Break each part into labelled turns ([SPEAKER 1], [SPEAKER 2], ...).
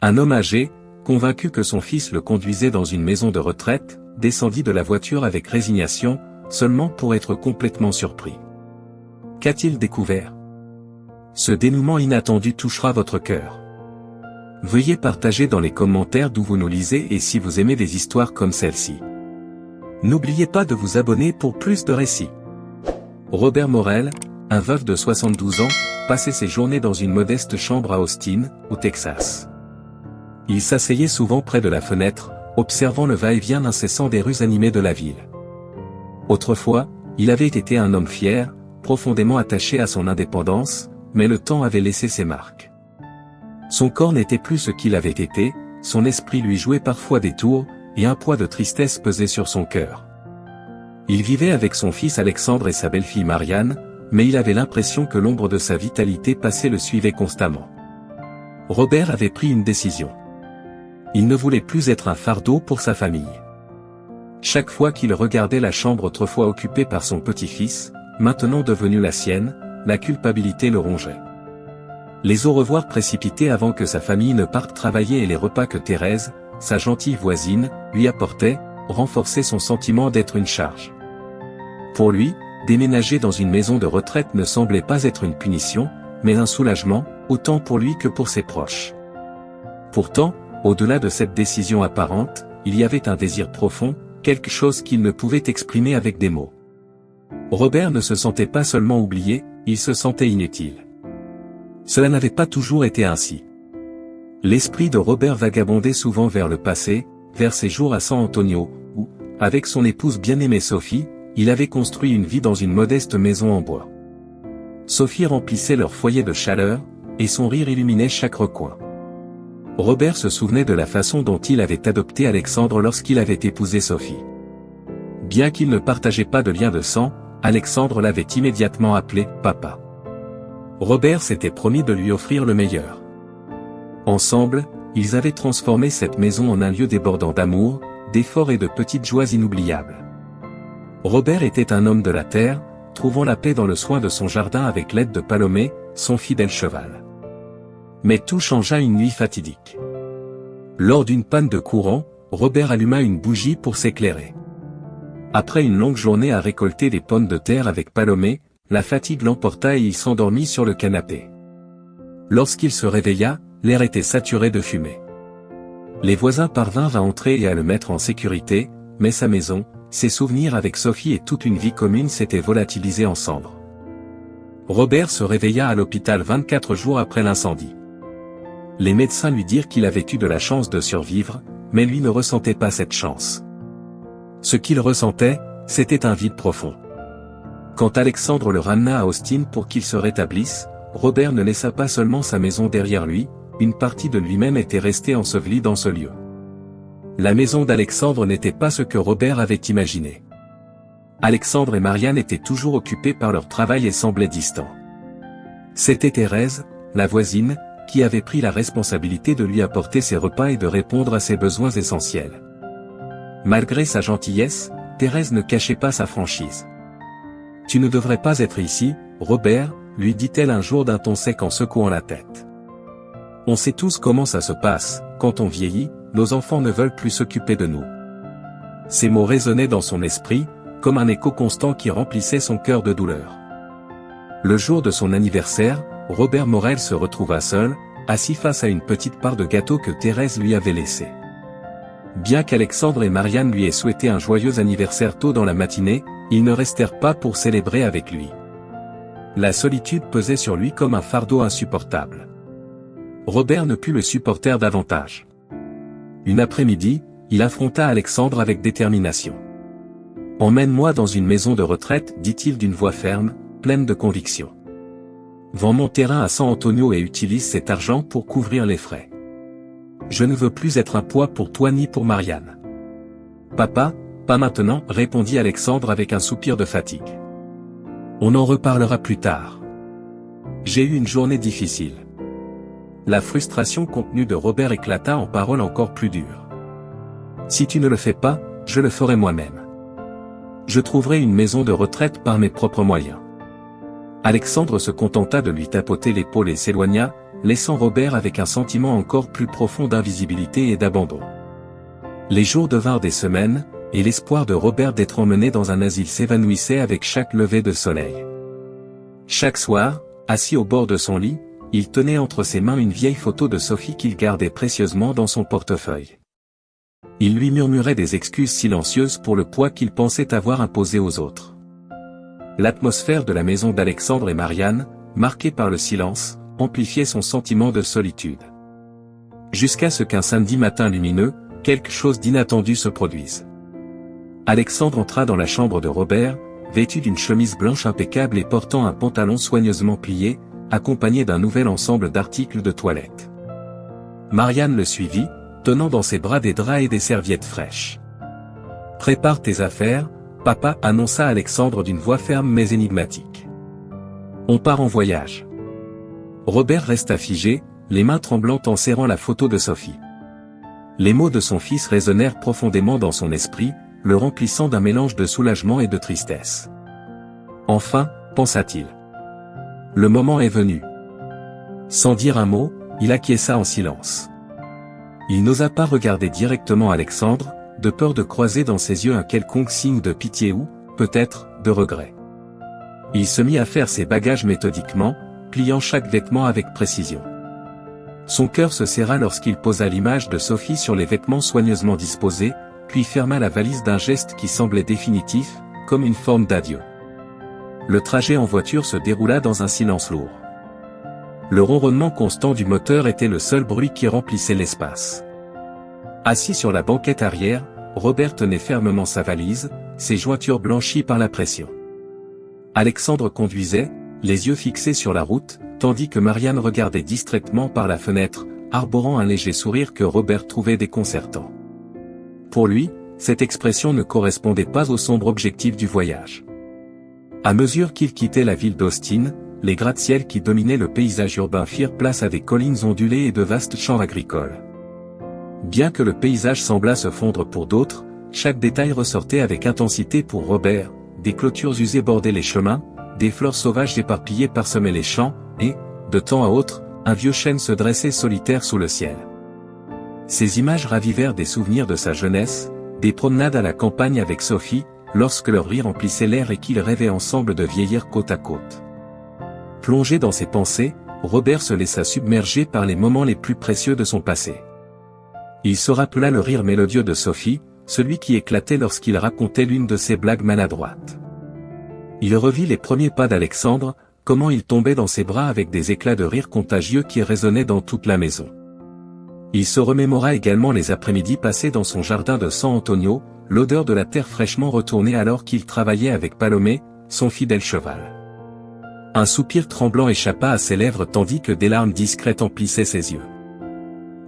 [SPEAKER 1] Un homme âgé, convaincu que son fils le conduisait dans une maison de retraite, descendit de la voiture avec résignation, seulement pour être complètement surpris. Qu'a-t-il découvert? Ce dénouement inattendu touchera votre cœur. Veuillez partager dans les commentaires d'où vous nous lisez et si vous aimez des histoires comme celle-ci. N'oubliez pas de vous abonner pour plus de récits. Robert Morel, un veuf de 72 ans, passait ses journées dans une modeste chambre à Austin, au Texas. Il s'asseyait souvent près de la fenêtre, observant le va-et-vient incessant des rues animées de la ville. Autrefois, il avait été un homme fier, profondément attaché à son indépendance, mais le temps avait laissé ses marques. Son corps n'était plus ce qu'il avait été, son esprit lui jouait parfois des tours, et un poids de tristesse pesait sur son cœur. Il vivait avec son fils Alexandre et sa belle-fille Marianne, mais il avait l'impression que l'ombre de sa vitalité passée le suivait constamment. Robert avait pris une décision. Il ne voulait plus être un fardeau pour sa famille. Chaque fois qu'il regardait la chambre autrefois occupée par son petit-fils, maintenant devenue la sienne, la culpabilité le rongeait. Les au revoir précipités avant que sa famille ne parte travailler et les repas que Thérèse, sa gentille voisine, lui apportait, renforçaient son sentiment d'être une charge. Pour lui, déménager dans une maison de retraite ne semblait pas être une punition, mais un soulagement, autant pour lui que pour ses proches. Pourtant, au-delà de cette décision apparente, il y avait un désir profond, quelque chose qu'il ne pouvait exprimer avec des mots. Robert ne se sentait pas seulement oublié, il se sentait inutile. Cela n'avait pas toujours été ainsi. L'esprit de Robert vagabondait souvent vers le passé, vers ses jours à San Antonio, où, avec son épouse bien-aimée Sophie, il avait construit une vie dans une modeste maison en bois. Sophie remplissait leur foyer de chaleur, et son rire illuminait chaque recoin. Robert se souvenait de la façon dont il avait adopté Alexandre lorsqu'il avait épousé Sophie. Bien qu'il ne partageait pas de lien de sang, Alexandre l'avait immédiatement appelé « papa ». Robert s'était promis de lui offrir le meilleur. Ensemble, ils avaient transformé cette maison en un lieu débordant d'amour, d'efforts et de petites joies inoubliables. Robert était un homme de la terre, trouvant la paix dans le soin de son jardin avec l'aide de Palomé, son fidèle cheval. Mais tout changea une nuit fatidique. Lors d'une panne de courant, Robert alluma une bougie pour s'éclairer. Après une longue journée à récolter des pommes de terre avec Palomé, la fatigue l'emporta et il s'endormit sur le canapé. Lorsqu'il se réveilla, l'air était saturé de fumée. Les voisins parvinrent à entrer et à le mettre en sécurité, mais sa maison, ses souvenirs avec Sophie et toute une vie commune s'étaient volatilisés en cendres. Robert se réveilla à l'hôpital 24 jours après l'incendie. Les médecins lui dirent qu'il avait eu de la chance de survivre, mais lui ne ressentait pas cette chance. Ce qu'il ressentait, c'était un vide profond. Quand Alexandre le ramena à Austin pour qu'il se rétablisse, Robert ne laissa pas seulement sa maison derrière lui, une partie de lui-même était restée ensevelie dans ce lieu. La maison d'Alexandre n'était pas ce que Robert avait imaginé. Alexandre et Marianne étaient toujours occupés par leur travail et semblaient distants. C'était Thérèse, la voisine, qui avait pris la responsabilité de lui apporter ses repas et de répondre à ses besoins essentiels. Malgré sa gentillesse, Thérèse ne cachait pas sa franchise. « Tu ne devrais pas être ici, Robert », lui dit-elle un jour d'un ton sec en secouant la tête. On sait tous comment ça se passe, quand on vieillit, nos enfants ne veulent plus s'occuper de nous. Ces mots résonnaient dans son esprit, comme un écho constant qui remplissait son cœur de douleur. Le jour de son anniversaire, Robert Morel se retrouva seul, assis face à une petite part de gâteau que Thérèse lui avait laissée. Bien qu'Alexandre et Marianne lui aient souhaité un joyeux anniversaire tôt dans la matinée, ils ne restèrent pas pour célébrer avec lui. La solitude pesait sur lui comme un fardeau insupportable. Robert ne put le supporter davantage. Une après-midi, il affronta Alexandre avec détermination. « Emmène-moi dans une maison de retraite, dit-il d'une voix ferme, pleine de conviction. Vends mon terrain à San Antonio et utilise cet argent pour couvrir les frais. Je ne veux plus être un poids pour toi ni pour Marianne. »« Papa, pas maintenant, » répondit Alexandre avec un soupir de fatigue. « On en reparlera plus tard. J'ai eu une journée difficile. » La frustration contenue de Robert éclata en paroles encore plus dures. « Si tu ne le fais pas, je le ferai moi-même. Je trouverai une maison de retraite par mes propres moyens. » Alexandre se contenta de lui tapoter l'épaule et s'éloigna, laissant Robert avec un sentiment encore plus profond d'invisibilité et d'abandon. Les jours devinrent des semaines, et l'espoir de Robert d'être emmené dans un asile s'évanouissait avec chaque lever de soleil. Chaque soir, assis au bord de son lit, il tenait entre ses mains une vieille photo de Sophie qu'il gardait précieusement dans son portefeuille. Il lui murmurait des excuses silencieuses pour le poids qu'il pensait avoir imposé aux autres. L'atmosphère de la maison d'Alexandre et Marianne, marquée par le silence, amplifiait son sentiment de solitude. Jusqu'à ce qu'un samedi matin lumineux, quelque chose d'inattendu se produise. Alexandre entra dans la chambre de Robert, vêtu d'une chemise blanche impeccable et portant un pantalon soigneusement plié, accompagné d'un nouvel ensemble d'articles de toilette. Marianne le suivit, tenant dans ses bras des draps et des serviettes fraîches. « Prépare tes affaires, papa, » annonça Alexandre d'une voix ferme mais énigmatique. « On part en voyage. » Robert resta figé, les mains tremblantes en serrant la photo de Sophie. Les mots de son fils résonnèrent profondément dans son esprit, le remplissant d'un mélange de soulagement et de tristesse. Enfin, pensa-t-il. Le moment est venu. Sans dire un mot, il acquiesça en silence. Il n'osa pas regarder directement Alexandre, de peur de croiser dans ses yeux un quelconque signe de pitié ou, peut-être, de regret. Il se mit à faire ses bagages méthodiquement, pliant chaque vêtement avec précision. Son cœur se serra lorsqu'il posa l'image de Sophie sur les vêtements soigneusement disposés, puis ferma la valise d'un geste qui semblait définitif, comme une forme d'adieu. Le trajet en voiture se déroula dans un silence lourd. Le ronronnement constant du moteur était le seul bruit qui remplissait l'espace. Assis sur la banquette arrière, Robert tenait fermement sa valise, ses jointures blanchies par la pression. Alexandre conduisait, les yeux fixés sur la route, tandis que Marianne regardait distraitement par la fenêtre, arborant un léger sourire que Robert trouvait déconcertant. Pour lui, cette expression ne correspondait pas au sombre objectif du voyage. À mesure qu'il quittait la ville d'Austin, les gratte-ciel qui dominaient le paysage urbain firent place à des collines ondulées et de vastes champs agricoles. Bien que le paysage semblât se fondre pour d'autres, chaque détail ressortait avec intensité pour Robert, des clôtures usées bordaient les chemins, des fleurs sauvages éparpillées parsemaient les champs, et, de temps à autre, un vieux chêne se dressait solitaire sous le ciel. Ces images ravivèrent des souvenirs de sa jeunesse, des promenades à la campagne avec Sophie, lorsque leur rire emplissait l'air et qu'ils rêvaient ensemble de vieillir côte à côte. Plongé dans ses pensées, Robert se laissa submerger par les moments les plus précieux de son passé. Il se rappela le rire mélodieux de Sophie, celui qui éclatait lorsqu'il racontait l'une de ses blagues maladroites. Il revit les premiers pas d'Alexandre, comment il tombait dans ses bras avec des éclats de rire contagieux qui résonnaient dans toute la maison. Il se remémora également les après-midi passés dans son jardin de San Antonio, l'odeur de la terre fraîchement retournée alors qu'il travaillait avec Palomé, son fidèle cheval. Un soupir tremblant échappa à ses lèvres tandis que des larmes discrètes emplissaient ses yeux.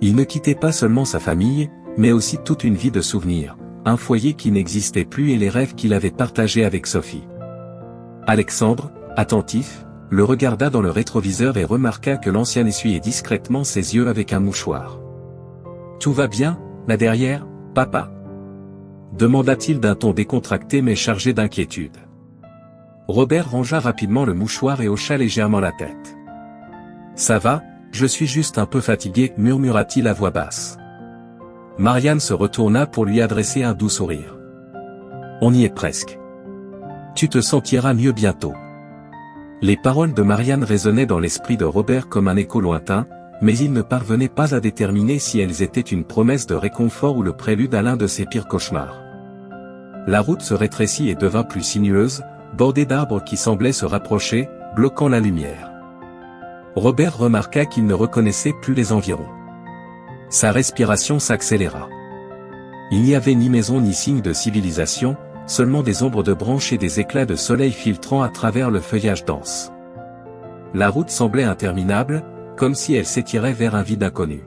[SPEAKER 1] Il ne quittait pas seulement sa famille, mais aussi toute une vie de souvenirs, un foyer qui n'existait plus et les rêves qu'il avait partagés avec Sophie. Alexandre, attentif, le regarda dans le rétroviseur et remarqua que l'ancien essuyait discrètement ses yeux avec un mouchoir. « Tout va bien, là derrière, papa ?» demanda-t-il d'un ton décontracté mais chargé d'inquiétude. Robert rangea rapidement le mouchoir et hocha légèrement la tête. « Ça va, je suis juste un peu fatigué, » murmura-t-il à voix basse. Marianne se retourna pour lui adresser un doux sourire. « On y est presque. Tu te sentiras mieux bientôt. » Les paroles de Marianne résonnaient dans l'esprit de Robert comme un écho lointain, mais il ne parvenait pas à déterminer si elles étaient une promesse de réconfort ou le prélude à l'un de ses pires cauchemars. La route se rétrécit et devint plus sinueuse, bordée d'arbres qui semblaient se rapprocher, bloquant la lumière. Robert remarqua qu'il ne reconnaissait plus les environs. Sa respiration s'accéléra. Il n'y avait ni maison ni signe de civilisation, seulement des ombres de branches et des éclats de soleil filtrant à travers le feuillage dense. La route semblait interminable, comme si elle s'étirait vers un vide inconnu.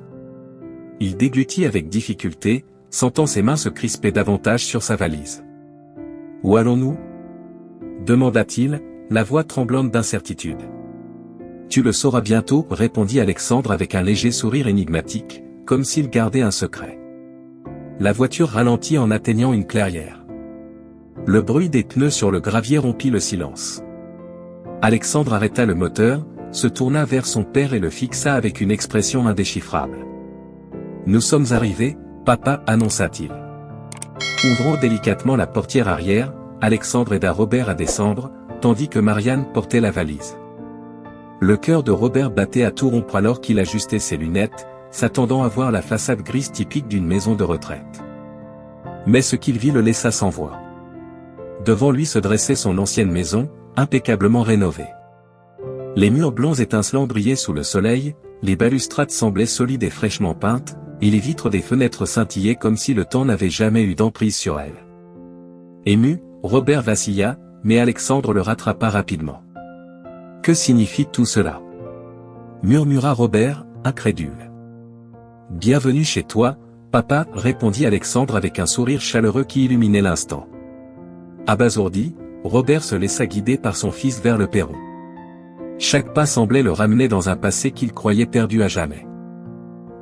[SPEAKER 1] Il déglutit avec difficulté, sentant ses mains se crisper davantage sur sa valise. « Où allons-nous » demanda-t-il, la voix tremblante d'incertitude. « Tu le sauras bientôt, » répondit Alexandre avec un léger sourire énigmatique, comme s'il gardait un secret. La voiture ralentit en atteignant une clairière. Le bruit des pneus sur le gravier rompit le silence. Alexandre arrêta le moteur, se tourna vers son père et le fixa avec une expression indéchiffrable. « Nous sommes arrivés, papa, annonça-t-il. Ouvrant délicatement la portière arrière, Alexandre aida Robert à descendre, tandis que Marianne portait la valise. Le cœur de Robert battait à tout rompre alors qu'il ajustait ses lunettes, s'attendant à voir la façade grise typique d'une maison de retraite. Mais ce qu'il vit le laissa sans voix. Devant lui se dressait son ancienne maison, impeccablement rénovée. Les murs blancs étincelants brillaient sous le soleil, les balustrades semblaient solides et fraîchement peintes, et les vitres des fenêtres scintillaient comme si le temps n'avait jamais eu d'emprise sur elles. Ému, Robert vacilla, mais Alexandre le rattrapa rapidement. « Que signifie tout cela » murmura Robert, incrédule. « Bienvenue chez toi, papa, répondit Alexandre avec un sourire chaleureux qui illuminait l'instant. Abasourdi, Robert se laissa guider par son fils vers le perron. Chaque pas semblait le ramener dans un passé qu'il croyait perdu à jamais.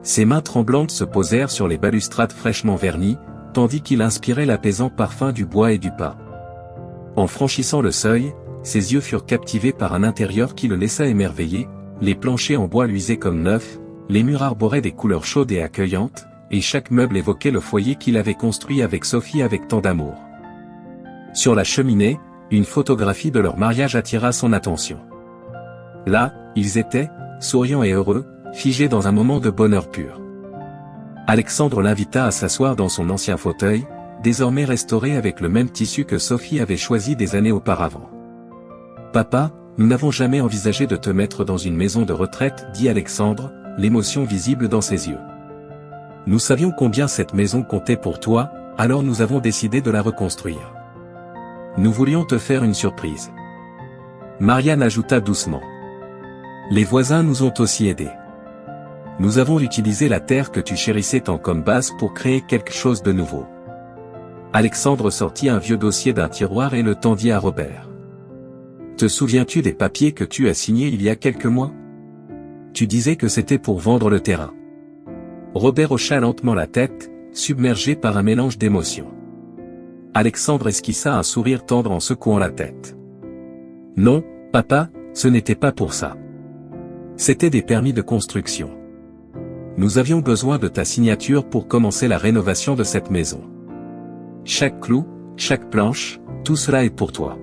[SPEAKER 1] Ses mains tremblantes se posèrent sur les balustrades fraîchement vernies, tandis qu'il inspirait l'apaisant parfum du bois et du pain. En franchissant le seuil, ses yeux furent captivés par un intérieur qui le laissa émerveiller, les planchers en bois luisaient comme neufs, les murs arboraient des couleurs chaudes et accueillantes, et chaque meuble évoquait le foyer qu'il avait construit avec Sophie avec tant d'amour. Sur la cheminée, une photographie de leur mariage attira son attention. Là, ils étaient, souriants et heureux, figés dans un moment de bonheur pur. Alexandre l'invita à s'asseoir dans son ancien fauteuil, désormais restauré avec le même tissu que Sophie avait choisi des années auparavant. « Papa, nous n'avons jamais envisagé de te mettre dans une maison de retraite, dit Alexandre, l'émotion visible dans ses yeux. Nous savions combien cette maison comptait pour toi, alors nous avons décidé de la reconstruire. Nous voulions te faire une surprise. » Marianne ajouta doucement. « Les voisins nous ont aussi aidés. Nous avons utilisé la terre que tu chérissais tant comme base pour créer quelque chose de nouveau. » Alexandre sortit un vieux dossier d'un tiroir et le tendit à Robert. « Te souviens-tu des papiers que tu as signés il y a quelques mois? Tu disais que c'était pour vendre le terrain. » Robert hocha lentement la tête, submergé par un mélange d'émotions. Alexandre esquissa un sourire tendre en secouant la tête. « Non, papa, ce n'était pas pour ça. C'était des permis de construction. Nous avions besoin de ta signature pour commencer la rénovation de cette maison. Chaque clou, chaque planche, tout cela est pour toi. »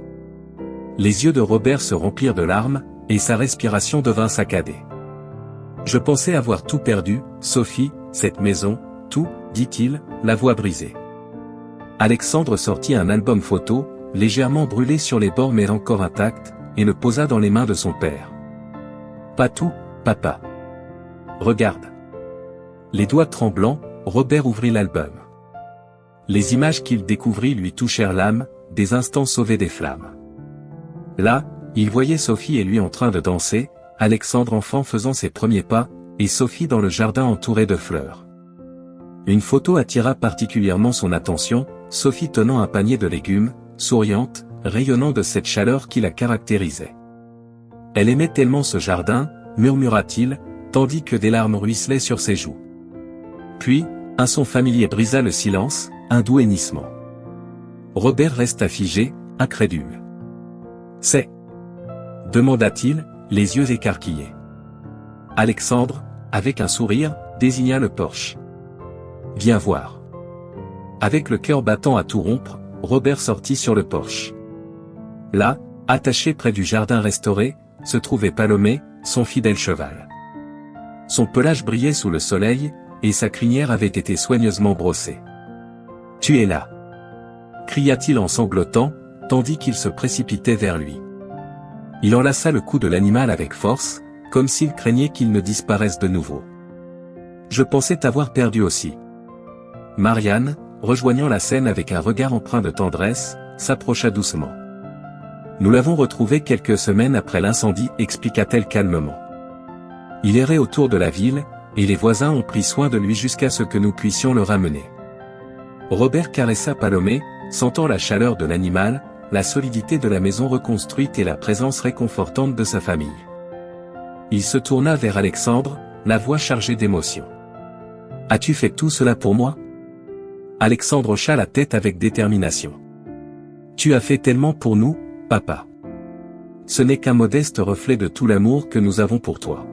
[SPEAKER 1] Les yeux de Robert se remplirent de larmes, et sa respiration devint saccadée. « Je pensais avoir tout perdu, Sophie, cette maison, tout, dit-il, la voix brisée. » Alexandre sortit un album photo, légèrement brûlé sur les bords mais encore intact, et le posa dans les mains de son père. « Pas tout, papa. Regarde. » Les doigts tremblants, Robert ouvrit l'album. Les images qu'il découvrit lui touchèrent l'âme, des instants sauvés des flammes. Là, il voyait Sophie et lui en train de danser, Alexandre enfant faisant ses premiers pas, et Sophie dans le jardin entourée de fleurs. Une photo attira particulièrement son attention, Sophie tenant un panier de légumes, souriante, rayonnant de cette chaleur qui la caractérisait. Elle aimait tellement ce jardin, murmura-t-il, tandis que des larmes ruisselaient sur ses joues. Puis, un son familier brisa le silence, un doux hennissement. Robert resta figé, incrédule. « C'est » demanda-t-il, les yeux écarquillés. Alexandre, avec un sourire, désigna le porche. « Viens voir. » Avec le cœur battant à tout rompre, Robert sortit sur le porche. Là, attaché près du jardin restauré, se trouvait Palomé, son fidèle cheval. Son pelage brillait sous le soleil, et sa crinière avait été soigneusement brossée. « Tu es là !» cria-t-il en sanglotant, tandis qu'il se précipitait vers lui. Il enlaça le cou de l'animal avec force, comme s'il craignait qu'il ne disparaisse de nouveau. « Je pensais t'avoir perdu aussi. » Marianne, rejoignant la scène avec un regard empreint de tendresse, s'approcha doucement. « Nous l'avons retrouvé quelques semaines après l'incendie, expliqua-t-elle calmement. Il errait autour de la ville, et les voisins ont pris soin de lui jusqu'à ce que nous puissions le ramener. » Robert caressa Palomé, sentant la chaleur de l'animal, la solidité de la maison reconstruite et la présence réconfortante de sa famille. Il se tourna vers Alexandre, la voix chargée d'émotion. « As-tu fait tout cela pour moi ?» Alexandre hocha la tête avec détermination. « Tu as fait tellement pour nous, papa. ce n'est qu'un modeste reflet de tout l'amour que nous avons pour toi.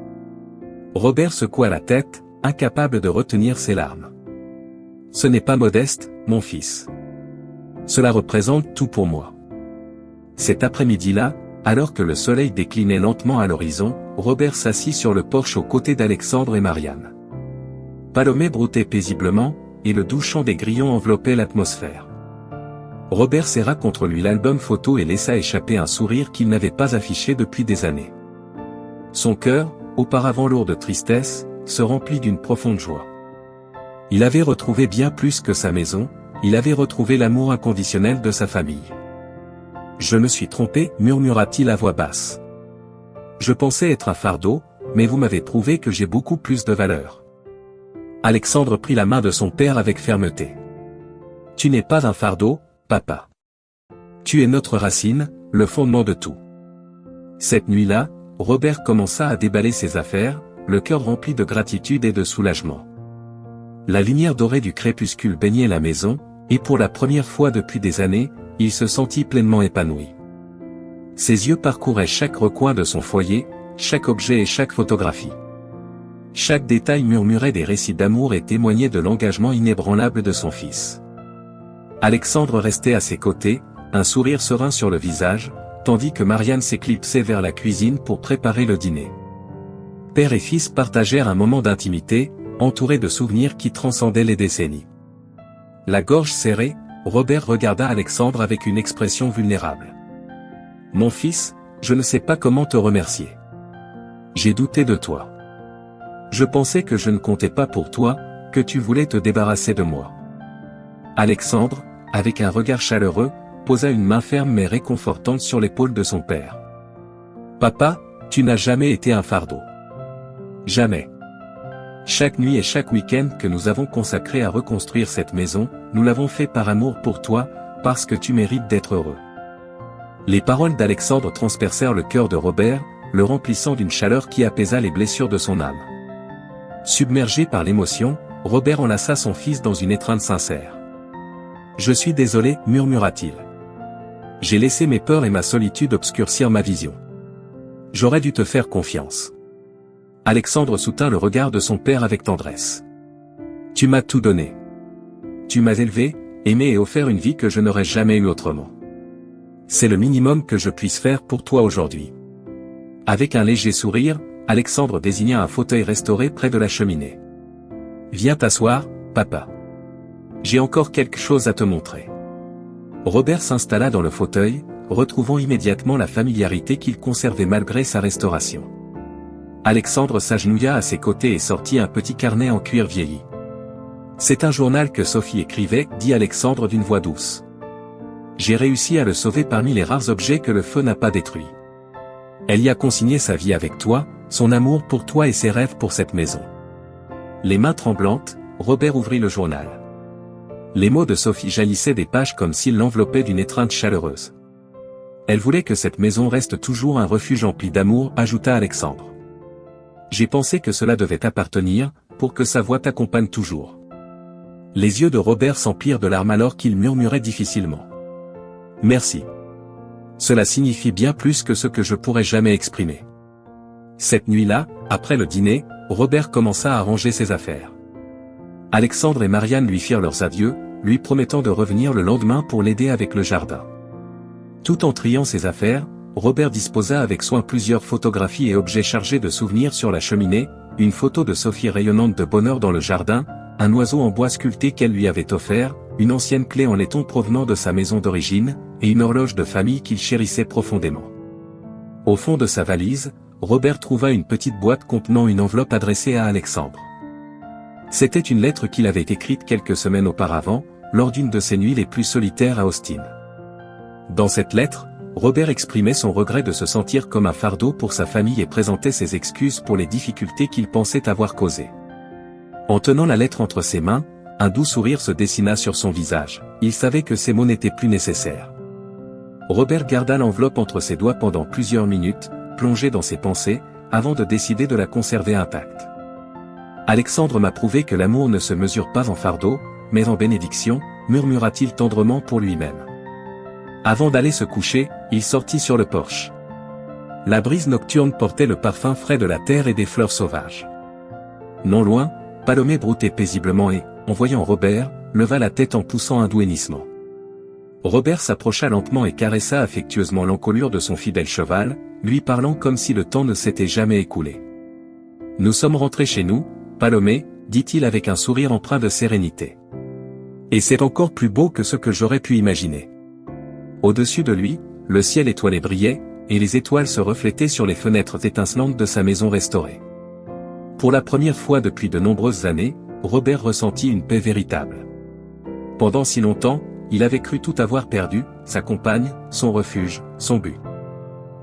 [SPEAKER 1] Robert secoua la tête, incapable de retenir ses larmes. Ce n'est pas modeste, mon fils. Cela représente tout pour moi. Cet après-midi-là, alors que le soleil déclinait lentement à l'horizon, Robert s'assit sur le porche aux côtés d'Alexandre et Marianne. Palomé broutait paisiblement, et le doux chant des grillons enveloppait l'atmosphère. Robert serra contre lui l'album photo et laissa échapper un sourire qu'il n'avait pas affiché depuis des années. Son cœur, auparavant lourd de tristesse, se remplit d'une profonde joie. Il avait retrouvé bien plus que sa maison, il avait retrouvé l'amour inconditionnel de sa famille. « Je me suis trompé, murmura-t-il à voix basse. Je pensais être un fardeau, mais vous m'avez prouvé que j'ai beaucoup plus de valeur. » Alexandre prit la main de son père avec fermeté. « Tu n'es pas un fardeau, papa. Tu es notre racine, le fondement de tout. » Cette nuit-là, Robert commença à déballer ses affaires, le cœur rempli de gratitude et de soulagement. La lumière dorée du crépuscule baignait la maison, et pour la première fois depuis des années, il se sentit pleinement épanoui. Ses yeux parcouraient chaque recoin de son foyer, chaque objet et chaque photographie. Chaque détail murmurait des récits d'amour et témoignait de l'engagement inébranlable de son fils. Alexandre restait à ses côtés, un sourire serein sur le visage, tandis que Marianne s'éclipsait vers la cuisine pour préparer le dîner. Père et fils partagèrent un moment d'intimité, entouré de souvenirs qui transcendaient les décennies. La gorge serrée, Robert regarda Alexandre avec une expression vulnérable. « Mon fils, je ne sais pas comment te remercier. J'ai douté de toi. Je pensais que je ne comptais pas pour toi, que tu voulais te débarrasser de moi. » Alexandre, avec un regard chaleureux, posa une main ferme mais réconfortante sur l'épaule de son père. « Papa, tu n'as jamais été un fardeau. Jamais. Chaque nuit et chaque week-end que nous avons consacré à reconstruire cette maison, nous l'avons fait par amour pour toi, parce que tu mérites d'être heureux. » Les paroles d'Alexandre transpercèrent le cœur de Robert, le remplissant d'une chaleur qui apaisa les blessures de son âme. Submergé par l'émotion, Robert enlaça son fils dans une étreinte sincère. « Je suis désolé, murmura-t-il. J'ai laissé mes peurs et ma solitude obscurcir ma vision. J'aurais dû te faire confiance. » Alexandre soutint le regard de son père avec tendresse. « Tu m'as tout donné. Tu m'as élevé, aimé et offert une vie que je n'aurais jamais eue autrement. C'est le minimum que je puisse faire pour toi aujourd'hui. » Avec un léger sourire, Alexandre désigna un fauteuil restauré près de la cheminée. « Viens t'asseoir, papa. J'ai encore quelque chose à te montrer. » Robert s'installa dans le fauteuil, retrouvant immédiatement la familiarité qu'il conservait malgré sa restauration. Alexandre s'agenouilla à ses côtés et sortit un petit carnet en cuir vieilli. « C'est un journal que Sophie écrivait, » dit Alexandre d'une voix douce. « J'ai réussi à le sauver parmi les rares objets que le feu n'a pas détruits. Elle y a consigné sa vie avec toi, son amour pour toi et ses rêves pour cette maison. » Les mains tremblantes, Robert ouvrit le journal. Les mots de Sophie jaillissaient des pages comme s'ils l'enveloppaient d'une étreinte chaleureuse. « Elle voulait que cette maison reste toujours un refuge empli d'amour, » ajouta Alexandre. « J'ai pensé que cela devait t'appartenir, pour que sa voix t'accompagne toujours. » Les yeux de Robert s'emplirent de larmes alors qu'il murmurait difficilement. « Merci. Cela signifie bien plus que ce que je pourrais jamais exprimer. » Cette nuit-là, après le dîner, Robert commença à ranger ses affaires. Alexandre et Marianne lui firent leurs adieux, lui promettant de revenir le lendemain pour l'aider avec le jardin. Tout en triant ses affaires, Robert disposa avec soin plusieurs photographies et objets chargés de souvenirs sur la cheminée, une photo de Sophie rayonnante de bonheur dans le jardin, un oiseau en bois sculpté qu'elle lui avait offert, une ancienne clé en laiton provenant de sa maison d'origine, et une horloge de famille qu'il chérissait profondément. Au fond de sa valise, Robert trouva une petite boîte contenant une enveloppe adressée à Alexandre. C'était une lettre qu'il avait écrite quelques semaines auparavant, lors d'une de ses nuits les plus solitaires à Austin. Dans cette lettre, Robert exprimait son regret de se sentir comme un fardeau pour sa famille et présentait ses excuses pour les difficultés qu'il pensait avoir causées. En tenant la lettre entre ses mains, un doux sourire se dessina sur son visage, il savait que ces mots n'étaient plus nécessaires. Robert garda l'enveloppe entre ses doigts pendant plusieurs minutes, plongé dans ses pensées, avant de décider de la conserver intacte. Alexandre m'a prouvé que l'amour ne se mesure pas en fardeau, mais en bénédiction, murmura-t-il tendrement pour lui-même. Avant d'aller se coucher, il sortit sur le porche. La brise nocturne portait le parfum frais de la terre et des fleurs sauvages. Non loin, Palomé broutait paisiblement et, en voyant Robert, leva la tête en poussant un doux hennissement. Robert s'approcha lentement et caressa affectueusement l'encolure de son fidèle cheval, lui parlant comme si le temps ne s'était jamais écoulé. « Nous sommes rentrés chez nous, Palomé, dit-il avec un sourire empreint de sérénité. Et c'est encore plus beau que ce que j'aurais pu imaginer. » Au-dessus de lui, le ciel étoilé brillait, et les étoiles se reflétaient sur les fenêtres étincelantes de sa maison restaurée. Pour la première fois depuis de nombreuses années, Robert ressentit une paix véritable. Pendant si longtemps, il avait cru tout avoir perdu, sa compagne, son refuge, son but.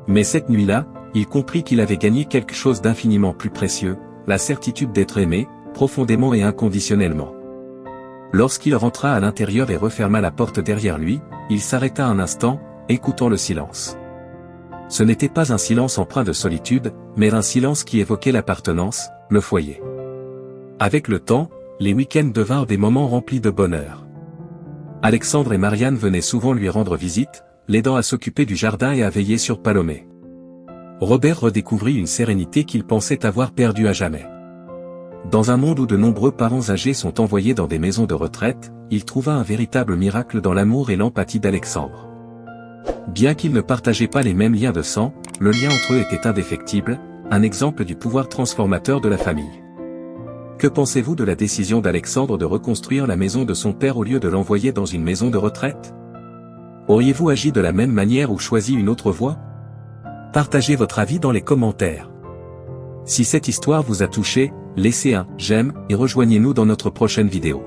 [SPEAKER 1] Mais cette nuit-là, il comprit qu'il avait gagné quelque chose d'infiniment plus précieux, la certitude d'être aimé, profondément et inconditionnellement. Lorsqu'il rentra à l'intérieur et referma la porte derrière lui, il s'arrêta un instant, écoutant le silence. Ce n'était pas un silence empreint de solitude, mais un silence qui évoquait l'appartenance, le foyer. Avec le temps, les week-ends devinrent des moments remplis de bonheur. Alexandre et Marianne venaient souvent lui rendre visite, l'aidant à s'occuper du jardin et à veiller sur Palomé. Robert redécouvrit une sérénité qu'il pensait avoir perdue à jamais. Dans un monde où de nombreux parents âgés sont envoyés dans des maisons de retraite, il trouva un véritable miracle dans l'amour et l'empathie d'Alexandre. Bien qu'ils ne partageaient pas les mêmes liens de sang, le lien entre eux était indéfectible, un exemple du pouvoir transformateur de la famille. Que pensez-vous de la décision d'Alexandre de reconstruire la maison de son père au lieu de l'envoyer dans une maison de retraite? Auriez-vous agi de la même manière ou choisi une autre voie? Partagez votre avis dans les commentaires. Si cette histoire vous a touché, laissez un j'aime et rejoignez-nous dans notre prochaine vidéo.